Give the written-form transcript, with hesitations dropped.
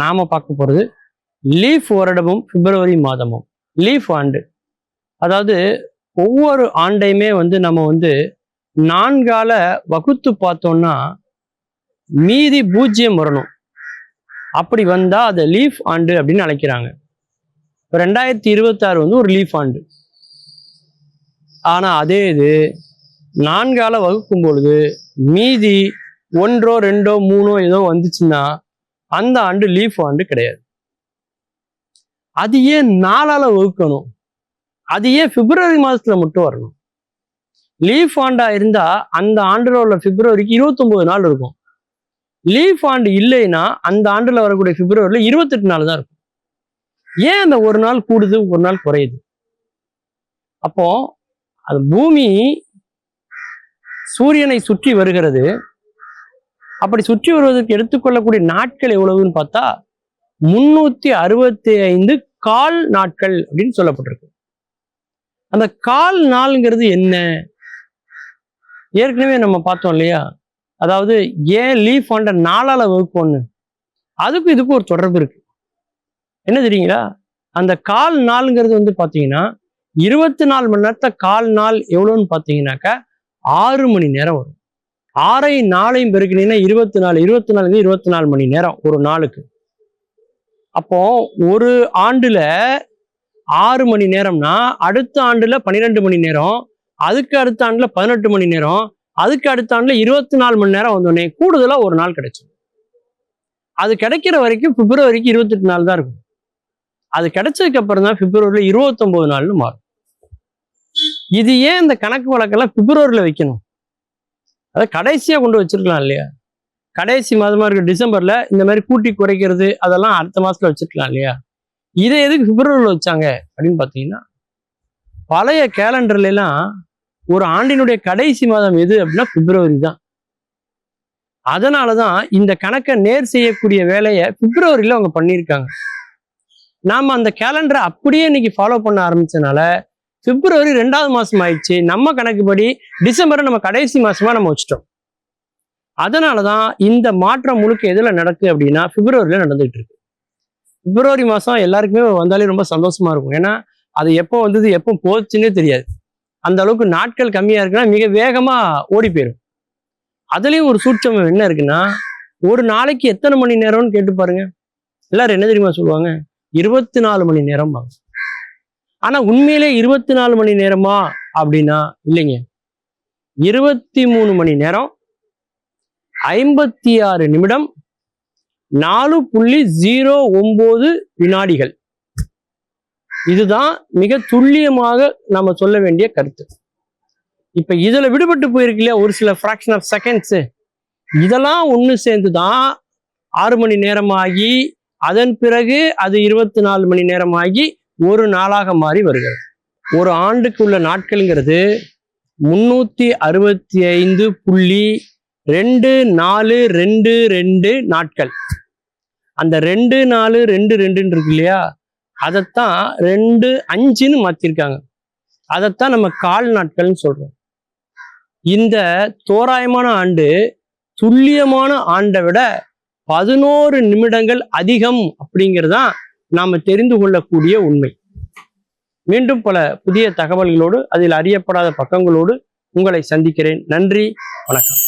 நாம பார்க்க போறது லீஃப் வருடமும் பிப்ரவரி மாதமும். லீஃப் ஆண்டு, அதாவது ஒவ்வொரு ஆண்டையுமே நம்ம 4 வகுத்து பார்த்தோம்னா மீதி 0 வரணும். அப்படி வந்தா அதை லீஃப் ஆண்டு அப்படின்னு அழைக்கிறாங்க. 2026 ஒரு லீஃப் ஆண்டு. ஆனா அதே இது 4 வகுக்கும் பொழுது மீதி 1, 2, 3 ஏதோ வந்துச்சுன்னா அந்த ஆண்டு லீஃப் ஆண்டு கிடையாது. அது ஏன் 4 வகுக்கணும்? அது ஏன் பிப்ரவரி மாதத்துல மட்டும் வரணும்? லீஃப் ஆண்டா இருந்தா அந்த ஆண்டுல உள்ள பிப்ரவரிக்கு 29 நாள் இருக்கும். லீஃப் ஆண்டு இல்லைன்னா அந்த ஆண்டுல வரக்கூடிய பிப்ரவரியில 28 நாள் தான் இருக்கும். ஏன் அந்த ஒரு நாள் கூடுது, ஒரு நாள் குறையுது? அப்போ அது பூமி சூரியனை சுற்றி வருகிறது. அப்படி சுற்றி வருவதற்கு எடுத்துக்கொள்ளக்கூடிய நாட்கள் எவ்வளவுன்னு பார்த்தா 365 கால் நாட்கள் அப்படின்னு சொல்லப்பட்டிருக்கு. அந்த கால் நாள்ங்கிறது என்ன? ஏற்கனவே நம்ம பார்த்தோம் இல்லையா? அதாவது ஏன் லீஃப் ஆண்ட 4 வகுப்போம்னு, அதுக்கும் இதுக்கும் ஒரு தொடர்பு இருக்கு. என்ன தெரியுங்களா? அந்த கால் நாளுங்கிறது பார்த்தீங்கன்னா 24 மணி நேரத்தை கால் நாள் எவ்வளோன்னு பார்த்தீங்கன்னாக்கா 6 மணி நேரம் வரும். 6 4 பெருக்கினீங்கன்னா 24, 24 மணி நேரம் ஒரு நாளுக்கு. அப்போ ஒரு ஆண்டுல 6 மணி நேரம்னா அடுத்த ஆண்டுல 12 மணி நேரம், அதுக்கு அடுத்த ஆண்டுல 18 மணி நேரம், அதுக்கு அடுத்த ஆண்டுல 24 மணி நேரம் வந்தோடனே கூடுதலா ஒரு நாள் கிடைக்கும். அது கிடைக்கிற வரைக்கும் பிப்ரவரிக்கு 28 நாள் தான் இருக்கும். அது கிடைச்சதுக்கு அப்புறம் தான் பிப்ரவரியில 29 நாள்னு மாறும். இது ஏன் இந்த கணக்கு வழக்கெல்லாம் பிப்ரவரியில வைக்கணும்? அதை கடைசியா கொண்டு வச்சிருக்கலாம் இல்லையா? கடைசி மாதமா இருக்க டிசம்பர்ல இந்த மாதிரி கூட்டி குறைக்கிறது அதெல்லாம் அடுத்த மாசத்துல வச்சிருக்கலாம் இல்லையா? இதை எதுக்கு பிப்ரவரியில் வச்சாங்க அப்படின்னு பார்த்தீங்கன்னா, பழைய கேலண்டர்ல எல்லாம் ஒரு ஆண்டினுடைய கடைசி மாதம் எது அப்படின்னா பிப்ரவரி தான். அதனாலதான் இந்த கணக்கை நேர் செய்யக்கூடிய வேலையை பிப்ரவரியில அவங்க பண்ணியிருக்காங்க. நாம அந்த கேலண்டரை அப்படியே இன்னைக்கு ஃபாலோ பண்ண ஆரம்பிச்சனால பிப்ரவரி 2வது மாசம் ஆயிடுச்சு. நம்ம கணக்குப்படி டிசம்பரை நம்ம கடைசி மாசமா நம்ம வச்சுட்டோம். அதனாலதான் இந்த மாற்றம் முழுக்க எதுல நடக்கு அப்படின்னா பிப்ரவரியில நடந்துகிட்டு இருக்கு. பிப்ரவரி மாசம் எல்லாருக்குமே வந்தாலே ரொம்ப சந்தோஷமா இருக்கும். ஏன்னா அது எப்போ வந்தது எப்போ போச்சுன்னே தெரியாது. அந்த அளவுக்கு நாட்கள் கம்மியா இருக்குன்னா மிக வேகமா ஓடி போயிடும். அதுலயும் ஒரு சூட்சமம் என்ன இருக்குன்னா, ஒரு நாளைக்கு எத்தனை மணி நேரம்னு கேட்டு பாருங்க. எல்லாரும் என்ன தெரியுமா சொல்லுவாங்க? 24 மணி நேரம். ஆனா உண்மையிலே 24 மணி நேரமா அப்படின்னா இல்லைங்க. 23 மணி நேரம் 56 நிமிடம் 4.09 வினாடிகள். இதுதான் மிக துல்லியமாக நம்ம சொல்ல வேண்டிய கருத்து. இப்ப இதுல விடுபட்டு போயிருக்கு இல்லையா ஒரு சில ஃபிராக்ஷன் ஆஃப் செகண்ட்ஸ், இதெல்லாம் ஒண்ணு சேர்ந்துதான் 6 மணி நேரமாகி அதன் பிறகு அது 24 மணி நேரமாகி ஒரு நாளாக மாறி வருகிறது. ஒரு ஆண்டுக்கு உள்ள நாட்கள்ங்கிறது 365.2422 நாட்கள். அந்த 2422 இருக்கு இல்லையா, அதைத்தான் 25ன்னு மாத்திருக்காங்க. அதைத்தான் நம்ம கால் நாட்கள்னு சொல்றோம். இந்த தோராயமான ஆண்டு துல்லியமான ஆண்டை விட 11 நிமிடங்கள் அதிகம் அப்படிங்கிறதான் நாம தெரிந்து கொள்ளக்கூடிய உண்மை. மீண்டும் பல புதிய தகவல்களோடு அதில் அறியப்படாத பக்கங்களோடு உங்களை சந்திக்கிறேன். நன்றி, வணக்கம்.